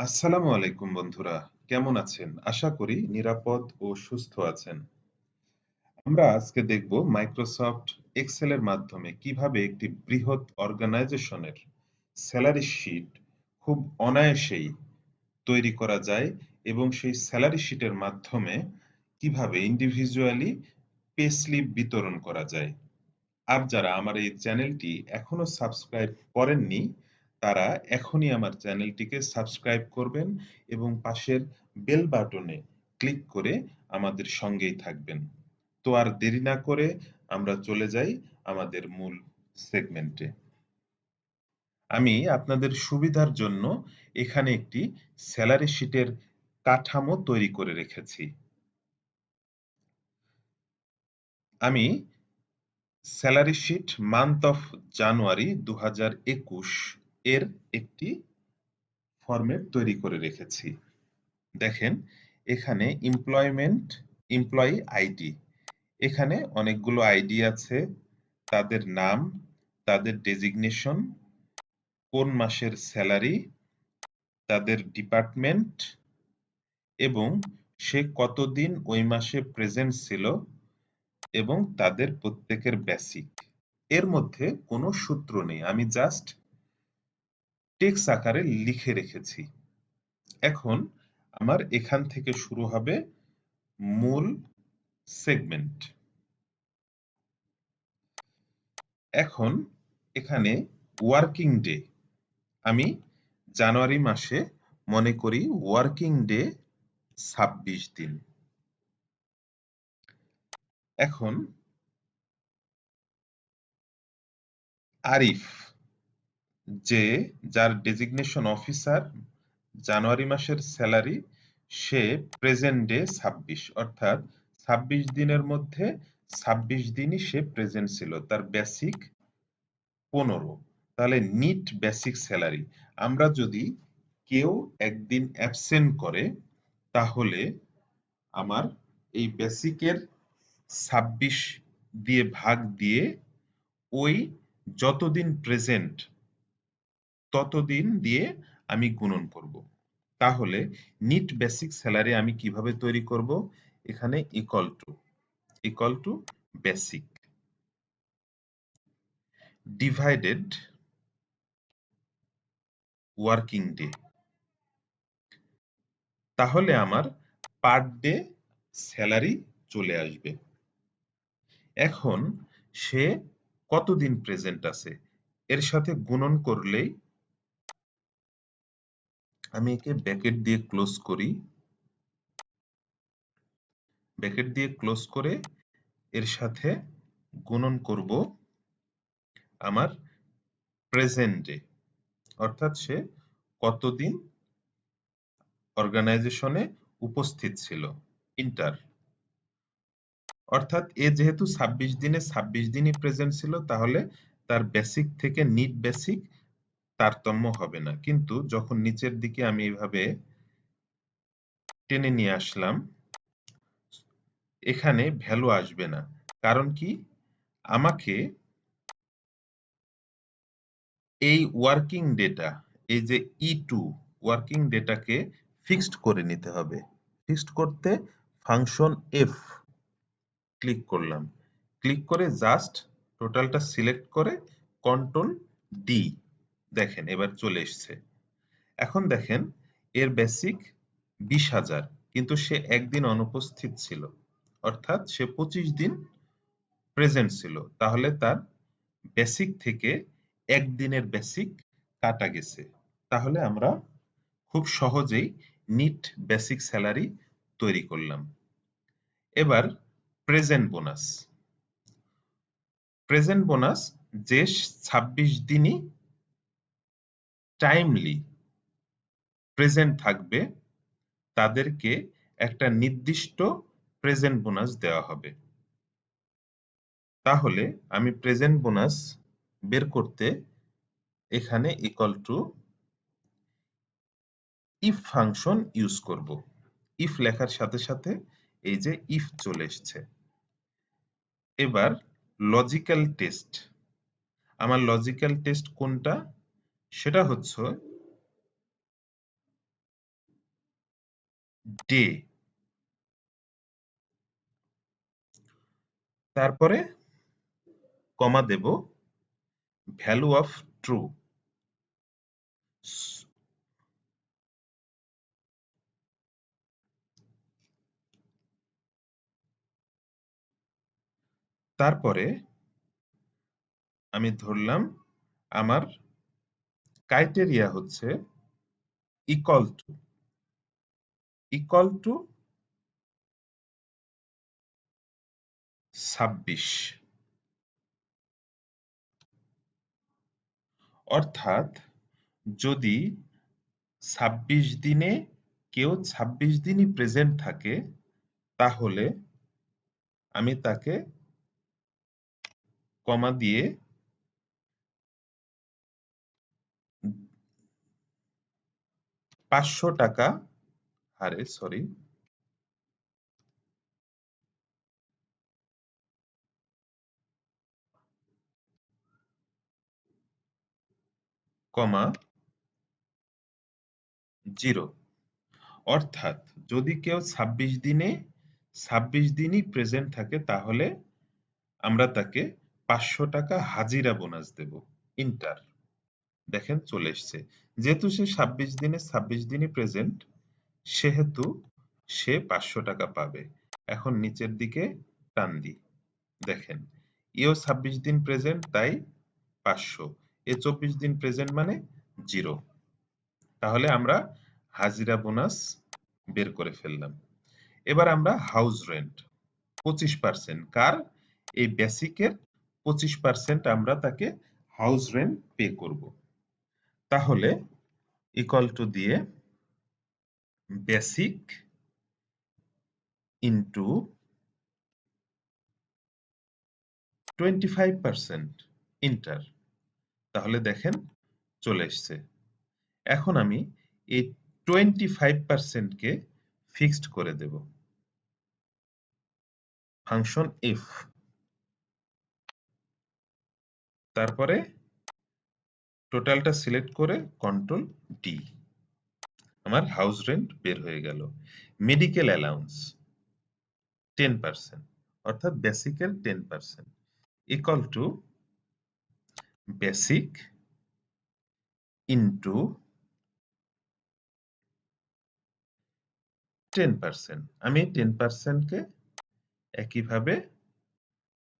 আসসালামু আলাইকুম বন্ধুরা, কেমন আছেন? আশা করি নিরাপদ ও সুস্থ আছেন। আমরা আজকে দেখব মাইক্রোসফট এক্সেল এর মাধ্যমে কিভাবে একটি বৃহৎ অর্গানাইজেশনের স্যালারি শীট খুব অনায়াসেই তৈরি করা যায় এবং সেই স্যালারি শীটের মাধ্যমে কিভাবে ইন্ডিভিজুয়ালি পে স্লিপ বিতরণ করা যায়। আর যারা আমার এই চ্যানেলটি এখনো সাবস্ক্রাইব করেননি, তারা এখনই আমার চ্যানেলটিকে সাবস্ক্রাইব করবেন এবং পাশের বেল বাটনে ক্লিক করে আমাদের সঙ্গেই থাকবেন। তো আর দেরি না করে আমরা চলে যাই আমাদের মূল সেগমেন্টে। আমি আপনাদের সুবিধার জন্য এখানে একটি স্যালারি শীটের কাঠামো তৈরি করে রেখেছি। আমি salary sheet month of January ২০২১ এর একটি ফরম্যাট তৈরি করে রেখেছি। দেখেন, এখানে এমপ্লয়ি আইডি। এখানে অনেকগুলো আইডি আছে, তাদের নাম, তাদের ডেজিগনেশন, কোন মাসের স্যালারি, তাদের ডিপার্টমেন্ট এবং সে কতদিন ওই মাসে প্রেজেন্ট ছিল এবং তাদের প্রত্যেকের বেসিক। এর মধ্যে কোনো সূত্র নেই, আমি জাস্ট টেক্সট আকারে লিখে রেখেছি। এখন আমার এখান থেকে শুরু হবে মূল সেগমেন্ট। এখন এখানে ওয়ার্কিং ডে, আমি জানুয়ারি মাসে মনে করি ওয়ার্কিং ডে ২৬ দিন। এখন আরিফ, যে যার ডেজিগনেশন অফিসার, জানুয়ারি মাসের স্যালারি, সে প্রেজেন্ট ডে ২৬, অর্থাৎ ২৬ দিনের মধ্যে ২৬ দিনই সে প্রেজেন্ট ছিল, তার বেসিক ১৫। তাহলে নিট বেসিক স্যালারি। আমরা যদি কেউ একদিন অ্যাবসেন্ট করে, তাহলে আমার এই বেসিকের ২৬ দিয়ে ভাগ দিয়ে ওই যতদিন প্রেজেন্ট ততদিন দিয়ে আমি গুণন করব। তাহলে নিট বেসিক স্যালারি আমি কিভাবে তৈরি করব? এখানে equal to basic divided working day. তাহলে আমার পার ডে স্যালারি চলে আসবে। এখন সে কতদিন প্রেজেন্ট আছে এর সাথে গুণন করলেই, আমি একে ব্র্যাকেট দিয়ে ক্লোজ করি, ব্র্যাকেট দিয়ে ক্লোজ করে এর সাথে গুণন করব আমার প্রেজেন্ট ডে, অর্থাৎ সে কতদিন অর্গানাইজেশনে উপস্থিত ছিল, ইন্টার। অর্থাৎ এ যেহেতু ২৬ দিনে ২৬ দিনই প্রেজেন্ট ছিল, তাহলে তার বেসিক থেকে নিট বেসিক তারতম্য হবে না। কিন্তু যখন নিচের দিকে আমি এভাবে টেনে নিয়ে আসলাম, এখানে ভ্যালু আসবে না। কারণ কি? আমাকে এই ওয়ার্কিং ডেটা, এই যে E2 ওয়ার্কিং ডেটাকে ফিক্সড করে নিতে হবে। ফিক্সড করতে ফাংশন এফ ক্লিক করলাম, ক্লিক করে জাস্ট টোটালটা সিলেক্ট করে কন্ট্রোল ডি, দেখেন এবার চলে এসছে। এখন দেখেন এর বেসিক ২০,০০০, কিন্তু সে একদিন অনুপস্থিত ছিল, অর্থাৎ সে ২৫ দিন প্রেজেন্ট ছিল। তাহলে তার বেসিক থেকে একদিনের বেসিক কাটা গেছে। তাহলে আমরা খুব সহজেই নিট বেসিক স্যালারি তৈরি করলাম। এবার প্রেজেন্ট বোনাস। প্রেজেন্ট বোনাস যে ২৬ দিনই টাইমলি প্রেজেন্ট থাকবে, তাদেরকে একটা নির্দিষ্ট প্রেজেন্ট বোনাস দেওয়া হবে। তাহলে আমি প্রেজেন্ট বোনাস বের করতে এখানে equal to if function use করব। ইফ লেখার সাথে সাথে এই যে ইফ চলে এসছে। এবার লজিক্যাল টেস্ট। আমার লজিক্যাল টেস্ট কোনটা? সেটা হচ্ছে ডে। তারপরে কমা দেব, ভ্যালু অফ ট্রু। তারপরে আমি ধরলাম আমার ক্রাইটেরিয়া হচ্ছে ইকুয়াল টু, ইকুয়াল টু ২৬। অর্থাৎ যদি ২৬ দিনে কেউ ২৬ দিনই প্রেজেন্ট থাকে, তাহলে আমি তাকে কমা দিয়ে ৫০০ টাকা হারে, সরি, কমা 0। অর্থাৎ যদি কেউ ২৬ দিনে ২৬ দিনই প্রেজেন্ট থাকে, তাহলে আমরা তাকে ৫০০ টাকা হাজিরা বোনাস দেব। ইন্টার। দেখেন চলে এসছে। যেহেতু সে ২৬ দিনে ২৬ দিনই প্রেজেন্ট, সেহেতু সে ৫০০ টাকা পাবে। এখন নিচের দিকে টান দিই। দেখেন, এও ২৬ দিন প্রেজেন্ট, তাই ৫০০। এ ২৪ দিন প্রেজেন্ট মানে 0। তাহলে আমরা হাজিরা বোনাস বের করে ফেললাম। এবার আমরা হাউস রেন্ট 25%, কার? এই বেসিকের 25% আমরা তাকে হাউস রেন্ট পে করব। তাহলে ইকুয়াল টু দিয়ে বেসিক ইনটু 25%, ইন্টার। তাহলে দেখেন চলে এসছে। এখন আমি এই 25% কে ফিক্সড করে দেব। ফাংশন ইফ, তারপরে টোটালটা সিলেক্ট করে কন্ট্রোল ডি, আমার হাউস রেন্ট বের হয়ে গেল। মেডিকেল অ্যালাউন্স 10%, অর্থাৎ বেসিকের 10%, ইকুয়াল টু বেসিক ইনটু 10%। আমি 10% কে একইভাবে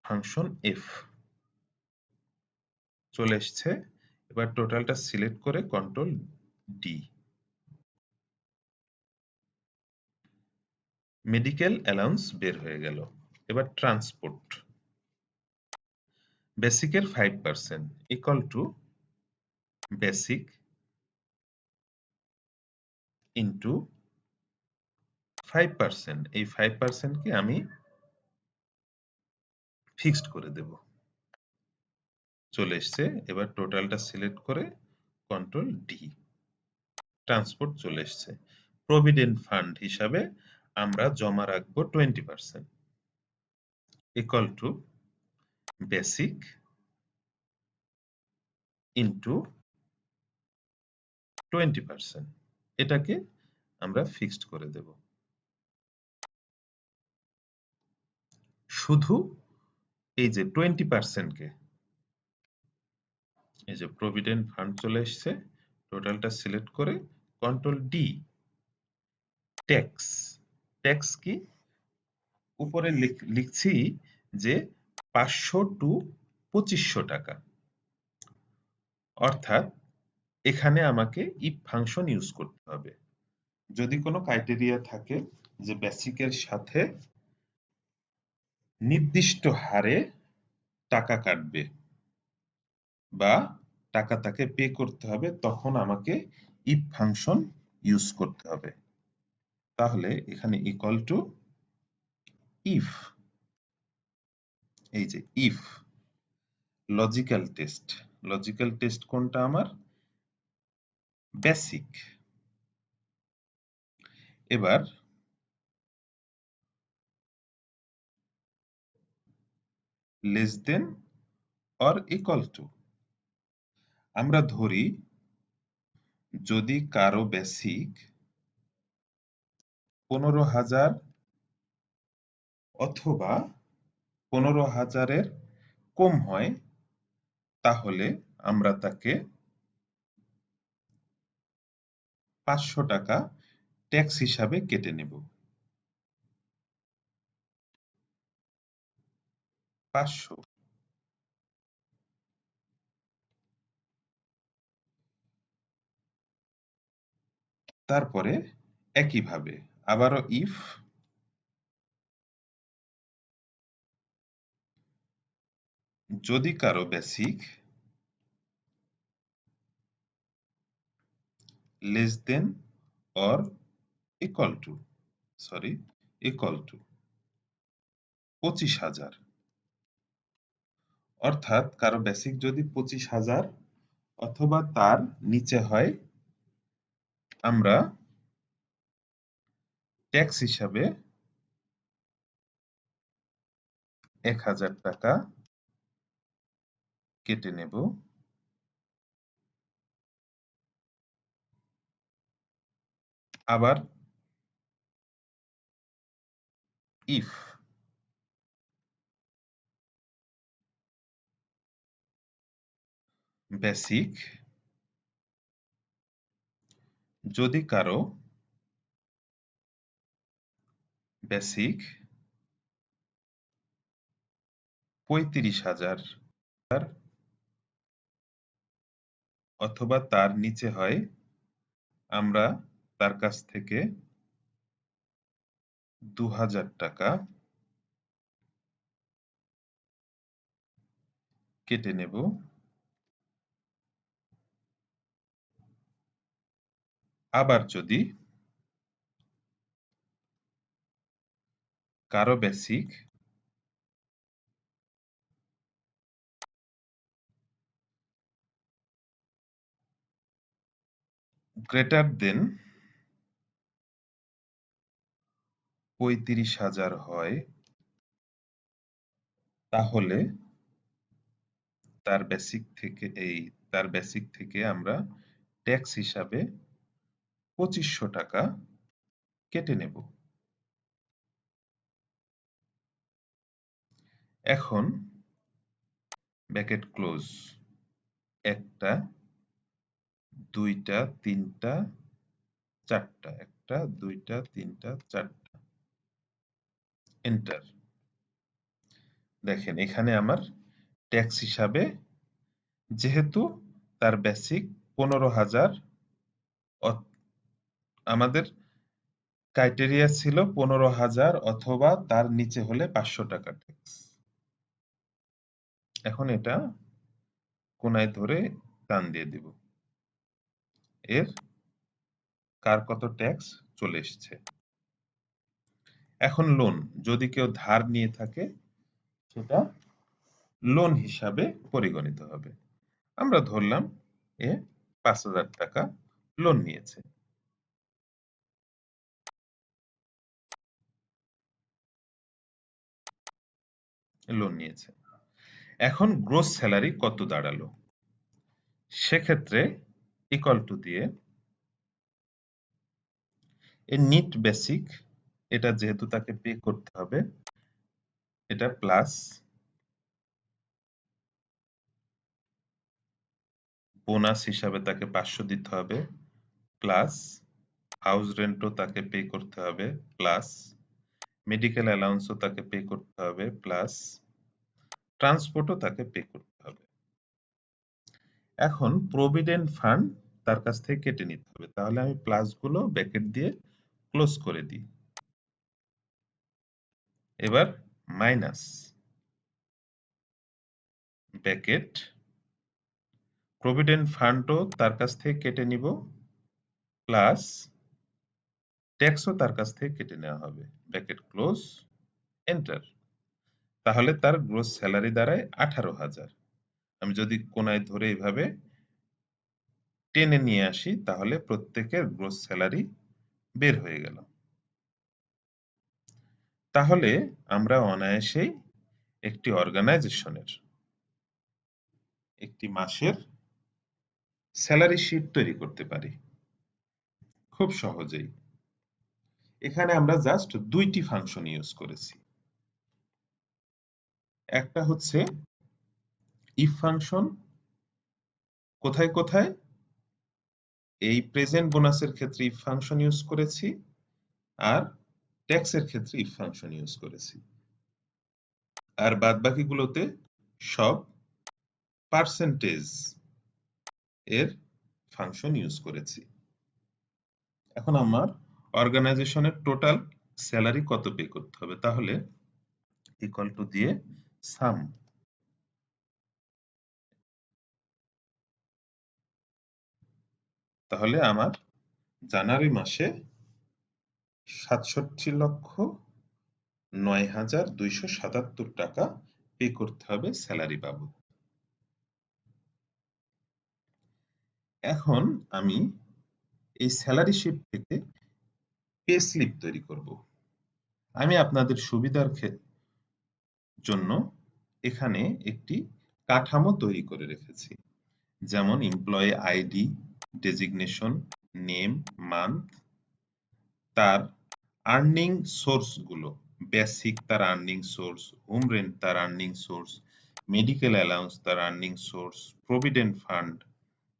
ফাংশন এফ, চলে এসছে। এবার টোটালটা সিলেক্ট করে কন্ট্রোল ডি, মেডিকেল অ্যালাউন্স বের হয়ে গেল। এবার ট্রান্সপোর্ট, বেসিকের 5% ইকুয়াল টু বেসিক ইনটু 5%। এই 5% কে আমি ফিক্সড করে দেব। চলে এসছে। এবার টোটালটা সিলেক্ট করে কন্ট্রোল ডি, ট্রান্সপোর্ট চলে এসছে। প্রভিডেন্ট ফান্ড হিসাবে আমরা জমা রাখবো 20%, ইকুয়াল টু বেসিক ইনটু 20%। এটাকে আমরা ফিক্সড করে দেব। শুধু এই যে 20% কে, এই যে প্রভিডেন্ট ফান্ড চলে এসছে, টোটালটা সিলেক্ট করে কন্ট্রোল ডি, ট্যাক্স। ট্যাক্স কি? উপরে লিখছি যে ৫০০ টু ২৫০০ টাকা। অর্থাৎ এখানে আমাকে ইফ ফাংশন ইউজ করতে হবে। যদি কোনো ক্রাইটেরিয়া থাকে যে বেসিকের সাথে নির্দিষ্ট হারে টাকা কাটবে বা টাকা তাকে পে করতে হবে, তখন আমাকে ইফ ফাংশন ইউজ করতে হবে। তাহলে এখানে ইকুয়াল টু ইফ, এই যে if logical test, logical test কোনটা আমার? বেসিক। এবার less than or equal to, আমরা ধরি যদি কারো বেসিক 15,000 অথবা 15,000-এর কম হয়, তাহলে আমরা তাকে 500 টাকা ট্যাক্স হিসাবে কেটে নেব। 500। তারপরে একইভাবে আবারও ইফ যদি কারো basic less than or equal to equal to 25,000, অর্থাৎ কারো বেসিক যদি 25,000 অথবা তার নিচে হয়, আমরা ট্যাক্স হিসাবে 1,000 টাকা কেটে নেব। আবার ইফ বেসিক যদি কারো বেসিক 35,000 অথবা তার নিচে হয়, আমরা তার কাছ থেকে 2,000 টাকা কেটে নেব। আবার যদি কারো বেসিক গ্রেটার দেন 35,000 হয়, তাহলে তার বেসিক থেকে আমরা ট্যাক্স হিসাবে 2,500 টাকা কেটে নেব। এখন ব্র্যাকেট ক্লোজ। 1টা 2টা 3টা 4টা 1টা 2টা 3টা 4টা এন্টার। দেখেন এখানে আমার ট্যাক্স হিসাবে, যেহেতু তার বেসিক 15,000, আমাদের ক্রাইটেরিয়া ছিল 15,000 অথবা তার নিচে হলে 500 টাকা ট্যাক্স। এখন এটা কোনায় ধরে টান দিয়ে দিব। এর কার কত ট্যাক্স চলে এসছে। এখন লোন, যদি কেউ ধার নিয়ে থাকে সেটা লোন হিসাবে পরিগণিত হবে। আমরা ধরলাম এ 5,000 টাকা লোন নিয়েছে। এখন গ্রোস স্যালারি কত দাঁড়ালো? সেক্ষেত্রে ইকুয়াল টু দিয়ে এর নিট বেসিক, এটা যেহেতু তাকে পে করতে হবে, এটা প্লাস বোনাস হিসাবে তাকে 500 দিতে হবে, প্লাস হাউস রেন্টও তাকে পে করতে হবে, প্লাস মেডিকেল অ্যালাউন্সও তাকে পে করতে হবে, প্লাস ট্রান্সপোর্টও তাকে পে করতে হবে। এখন প্রভিডেন্ট ফান্ড তার কাছ থেকে কেটে নিতে হবে। তাহলে আমি প্লাসগুলো ব্র্যাকেট দিয়ে ক্লোজ করে দিই। এবার মাইনাস ব্র্যাকেট, প্রভিডেন্ট ফান্ডও তার কাছ থেকে কেটে নিব, প্লাস ট্যাক্সও তার কাছ থেকে কেটে নেওয়া হবে, ব্র্যাকেট ক্লোজ, এন্টার। তাহলে তার গ্রোস স্যালারি দাঁড়ায় 18,000। আমি যদি কোনায় ধরে এইভাবে টেনে নিয়ে আসি, তাহলে প্রত্যেকের গ্রোস স্যালারি বের হয়ে গেল। তাহলে আমরা অনায়াসেই একটি অর্গানাইজেশনের একটি মাসের স্যালারি শিট তৈরি করতে পারি খুব সহজেই। এখানে আমরা জাস্ট দুইটি ফাংশন ইউজ করেছি। একটা হচ্ছে ইফ ফাংশন, কোথায় কোথায় এই প্রেজেন্ট বোনাসের ক্ষেত্রে ইফ ফাংশন ইউজ করেছি, আর ট্যাক্সের ক্ষেত্রে ইফ ফাংশন ইউজ করেছি, আর বাদ বাকিগুলোতে সব পার্সেন্টেজ এর ফাংশন ইউজ করেছি। এখন আমার অর্গানাইজেশনের টোটাল স্যালারি কত পে করতে হবে, তাহলে ইকুয়াল টু দিয়ে সাম, তাহলে আমার জানুয়ারি মাসে ৬৭,০৯,২৭৭ টাকা পে করতে হবে স্যালারি বাবদ। এখন আমি এই স্যালারি শিট থেকে পে স্লিপ তৈরি করব। আমি আপনাদের সুবিধার জন্য এখানে একটি কাঠামো তৈরি করে রেখেছি, যেমন employee ID, designation, name, month, তার আর্নিং সোর্স গুলো, বেসিক তার আর্নিং সোর্স, হোম রেন্ট তার আর্নিং সোর্স, মেডিকেল অ্যালাউন্স তার আর্নিং সোর্স, প্রভিডেন্ট ফান্ড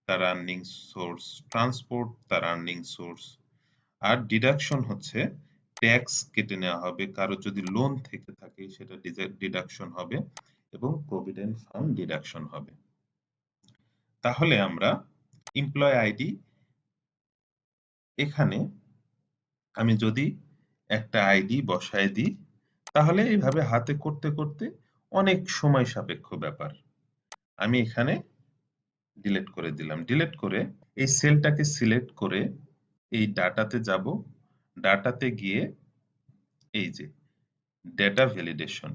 তার আর্নিং সোর্স, ট্রান্সপোর্ট তার আর্নিং সোর্স, আর ডিডাকশন হচ্ছে ট্যাক্স কেটে নেওয়া হবে, কারো যদি লোন থেকে থাকে সেটা ডিডাকশন হবে, এবং প্রভিডেন্ট ফান্ড ডিডাকশন হবে। তাহলে আমরা এমপ্লয় আইডি, এখানে আমি যদি একটা আইডি বসায় দিই, তাহলে এইভাবে হাতে করতে করতে অনেক সময় সাপেক্ষ ব্যাপার। আমি এখানে ডিলিট করে দিলাম। ডিলিট করে এই সেলটাকে সিলেক্ট করে এই ডাটাতে যাব। ডাটাতে গিয়ে এই যে ডেটা ভ্যালিডেশন,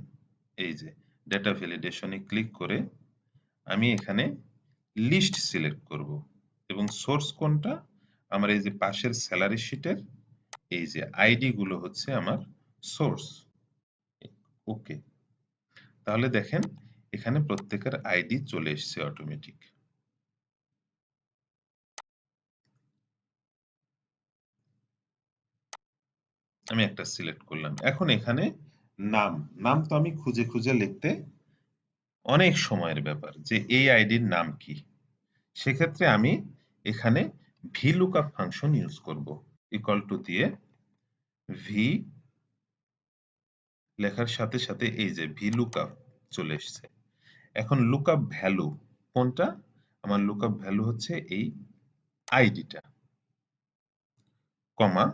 এই যে ডেটা ভ্যালিডেশনে ক্লিক করে আমি এখানে লিস্ট সিলেক্ট করব, এবং সোর্স কোনটা, আমার এই যে পাশের স্যালারি শিটের এই যে আইডি গুলো হচ্ছে আমার সোর্স। ওকে, তাহলে দেখেন এখানে প্রত্যেকের আইডি চলে এসেছে অটোমেটিক। আমি একটা সিলেক্ট করলাম। এখন এখানে নাম, নাম তো আমি খুঁজে খুঁজে লিখতে অনেক সময়ের ব্যাপার, যে এই আইডির নাম কি। সেক্ষেত্রে আমি এখানে VLOOKUP ফাংশন ইউজ করব। ইকুয়াল টু দিয়ে ভি লেখার সাথে সাথে এই যে VLOOKUP চলে এসছে। এখন লুকআপ ভ্যালু কোনটা, আমার লুকআপ ভ্যালু হচ্ছে এই আইডিটা, কমা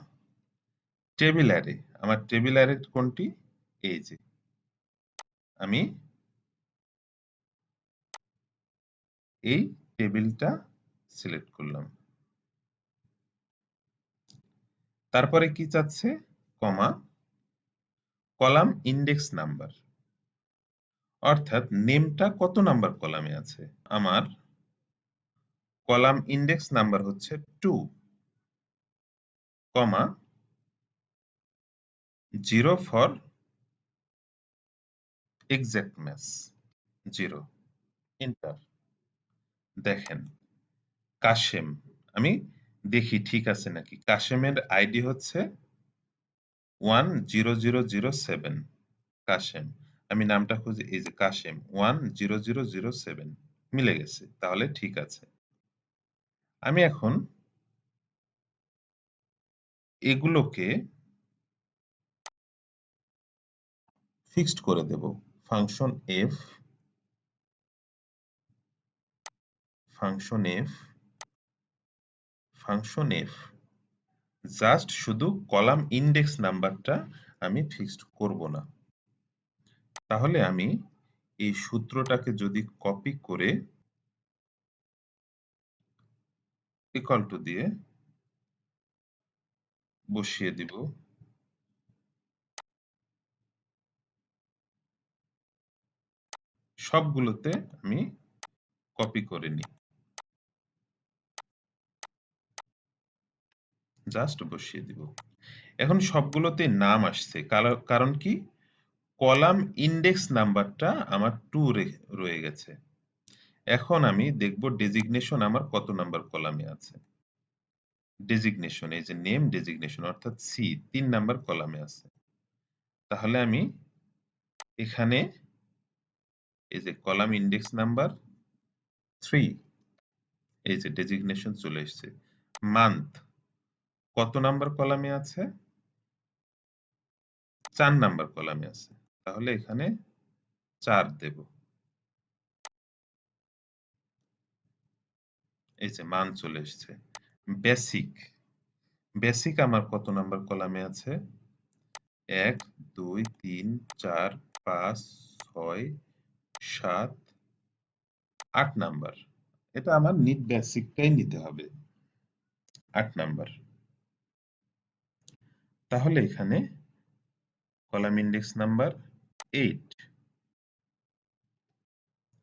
টেবিল অ্যারে, আমার টেবিল অ্যারে কোনটি, এই যে আমি এই টেবিলটা সিলেক্ট করলাম। তারপরে কি চাচ্ছে, কমা কলাম ইন্ডেক্স নাম্বার, অর্থাৎ নেমটা কত নাম্বার কলামে আছে। আমার কলাম ইন্ডেক্স নাম্বার হচ্ছে 2, কমা 0 ফর এক্সাক্ট ম্যাচ, 0, এন্টার। দেখেন কাশেম, আমি দেখি ঠিক আছে নাকি। কাশেমের আইডি হচ্ছে 10007, কাশেম। আমি নামটা খুঁজি, এই যে কাশেম 10007, মিলে গেছে, তাহলে ঠিক আছে। আমি এখন এগুলোকে ফিক্সড করে দেব। Function F, function F, function F, just শুধু কলাম ইন্ডেক্স নাম্বারটা আমি ফিক্সড করব না। তাহলে আমি এই সূত্রটাকে যদি কপি করে ইকুয়াল টু দিয়ে বসিয়ে দিব, সবগুলোতে আমি কপি করে নিই, জাস্ট বসিয়ে দিব। এখন সবগুলোতে নাম আসছে, কারণ কি, কলাম ইন্ডেক্স নাম্বারটা আমার 2 রয়ে গেছে। এখন আমি দেখব ডেজিগনেশন আমার কত নাম্বার কলামে আছে। ডেজিগনেশন, এই যে নেম ডেজিগনেশন অর্থাৎ সি ৩ নাম্বার কলামে আছে। তাহলে আমি এখানে এই যে কলাম ইন্ডেক্স নাম্বার 3, এই যে ডেজিগনেশন চলে এসছে। মান্থ কত নাম্বার কলামে আছে? ৪ নাম্বার কলামে আছে। তাহলে এখানে ৪ দেব। এই যে মান চলে এসছে। বেসিক, বেসিক আমার কত নাম্বার কলামে আছে? ১, ২, ৩, ৪, ৫, ৬, ৭, ৮ নাম্বার। এটা আমার নিট বেসিকটাই নিতে হবে। ৮ নাম্বার। তাহলে এখানে কলাম ইন্ডেক্স নাম্বার 8,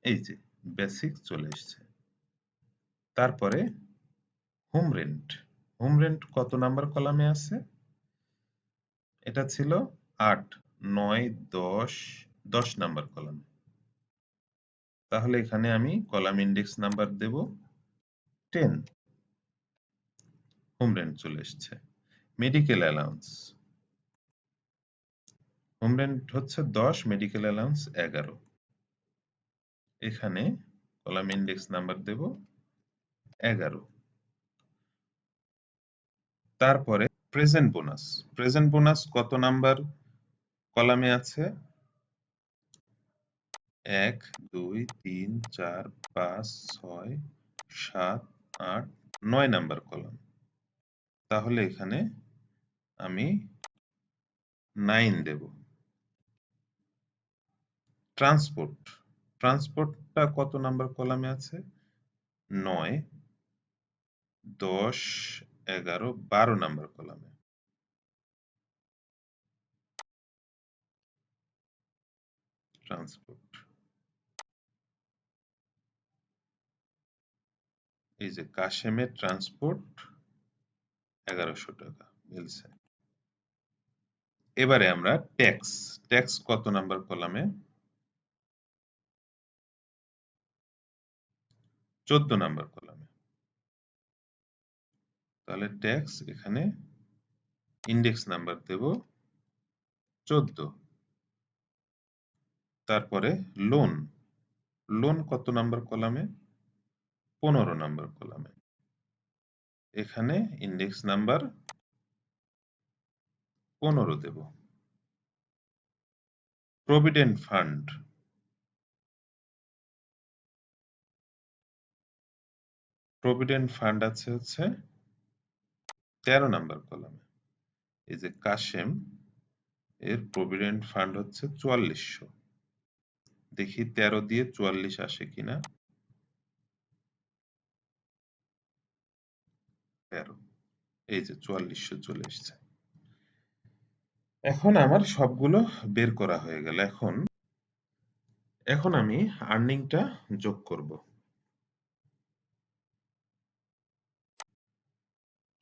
এই যে বেসিক চলে এসছে। তারপরে হোম রেন্ট, হোম রেন্ট কত নাম্বার কলামে আছে? এটা ছিল ৮, ৯, ১০, ১০ নাম্বার কলামে। তাহলে এখানে আমি কলাম ইন্ডেক্স নাম্বার দেব 10, হোম রেন্ট চলে এসছে। মেডিকেল অ্যালাউন্স, হোম রেন্ট হচ্ছে ১০, মেডিকেল অ্যালাউন্স ১১। এখানে কলাম ইন্ডেক্স নাম্বার দেব ১১। তারপরে প্রেজেন্ট বোনাস, প্রেজেন্ট বোনাস কত নাম্বার কলামে আছে? ১, ২, ৩, ৪, ৫, ৬, ৭, ৮, ৯ নাম্বার কলাম। তাহলে এখানে আমি 9 দেব। ট্রান্সপোর্ট, ট্রান্সপোর্টটা কত নাম্বার কলামে আছে? ৯, ১০, ১১, ১২ নাম্বার কলামে। ট্রান্সপোর্ট, এই যে কাশেমের ট্রান্সপোর্ট ১১০০ টাকা মিলছে। এবারে আমরা ট্যাক্স, ট্যাক্স কত নাম্বার কলামে? ১৪ নাম্বার কলামে। তাহলে ট্যাক্স এখানে ইন্ডেক্স নাম্বার দেব ১৪। তারপরে লোন, লোন কত নাম্বার কলামে? ১৫ নাম্বার কলামে। এখানে ইন্ডেক্স নাম্বার ১৫ দেব। প্রভিডেন্ট ফান্ড, প্রভিডেন্ট ফান্ড আছে হচ্ছে ১৩ নাম্বার কলামে। এই যে কাশেম এর প্রভিডেন্ট ফান্ড হচ্ছে ৪৪০০। দেখি ১৩ দিয়ে ৪৪ আসে কিনা। ১৩, এই যে ৪৪০০ চলে এসছে। এখন আমার সবগুলো বের করা হয়ে গেল। এখন আমি আর্নিংটা যোগ করব।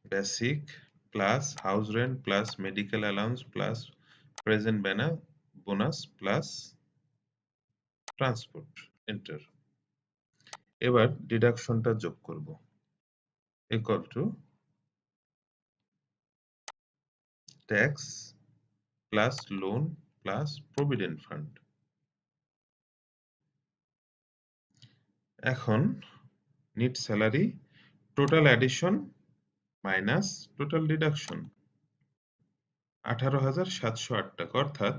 Basic plus house rent plus medical allowance plus present bonus plus transport, enter. এবার ডিডাকশনটা যোগ করব। Equal to tax plus loan plus provident fund. এখন net salary total addition minus total deduction ১৮,৭০৮ টাকা, অর্থাৎ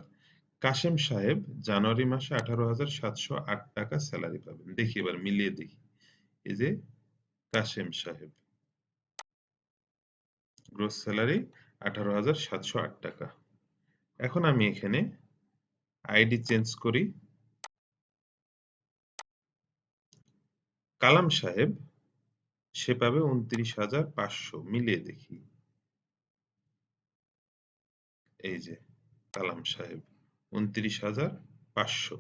কাশেম সাহেব জানুয়ারি মাসে ১৮,৭০৮ টাকা স্যালারি পাবেন। দেখি এবার মিলিয়ে দেখি। এই যে কাশেম সাহেব গ্রোস স্যালারি ১৮,৭০৮ টাকা। এখন আমি এখানে আইডি চেঞ্জ করি। কালাম সাহেব সে পাবে ২৯,৫০০, মিলিয়ে দেখি। এই যে কালাম সাহেব ২৯,৫০০।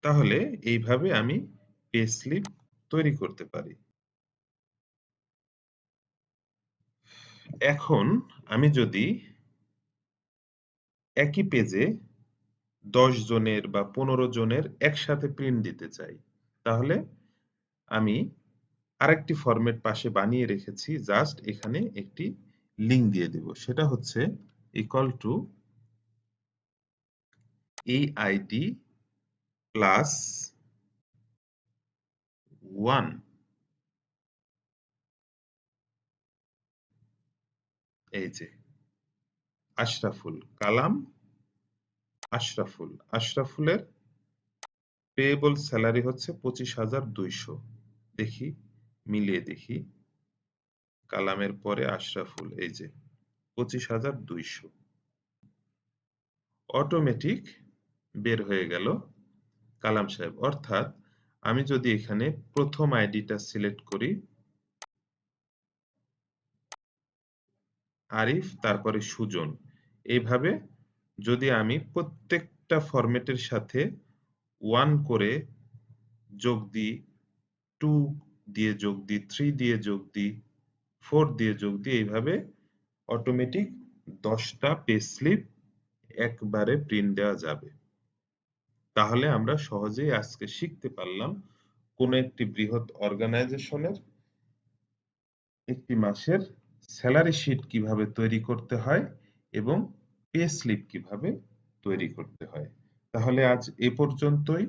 তাহলে এইভাবে আমি পে স্লিপ তৈরি করতে পারি। এখন আমি যদি একই পেজে ১০ জনের বা ১৫ জনের একসাথে প্রিন্ট দিতে চাই, তাহলে আমি আরেকটি ফরম্যাট পাশে বানিয়ে রেখেছি, জাস্ট এখানে একটি লিঙ্ক দিয়ে দেব। সেটা হচ্ছে ইকুয়াল টু এইআইডি প্লাস 1, এই যে আশরাফুল, কালাম আশরাফুল। আশরাফুলের পেয়েবল স্যালারি হচ্ছে 25,200। দেখি, মিলিয়ে দেখি। কালামের পরে আশরাফুল, এই যে 25,200 অটোমেটিক বের হয়ে গেল কালাম সাহেব। অর্থাৎ আমি যদি এখানে প্রথম আইডিটা সিলেক্ট করি, আরিফ, তারপরে সুজন, এইভাবে যদি আমি প্রত্যেকটা ফরম্যাটের সাথে 1 করে যোগ দিই, 2 দিয়ে যোগ দিই, 3 দিয়ে যোগ দিই, 4 দিয়ে যোগ দিই, এইভাবে অটোমেটিক 10টা পে স্লিপ একবারে প্রিন্ট দেওয়া যাবে। তাহলে আমরা সহজেই আজকে শিখতে পারলাম কোন একটি বৃহৎ অর্গানাইজেশনের একটি মাসের স্যালারি শিট কিভাবে তৈরি করতে হয় এবং পে স্লিপ কিভাবে তৈরি করতে হয়। তাহলে আজ এ পর্যন্তই।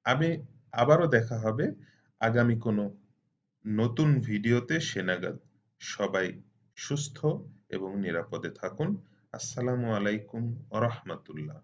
আমি আবারও দেখা হবে আগামী কোনো নতুন ভিডিওতে। সে নাগাদ সবাই সুস্থ এবং নিরাপদে থাকুন। আসসালামু আলাইকুম ওয়া রাহমাতুল্লাহ।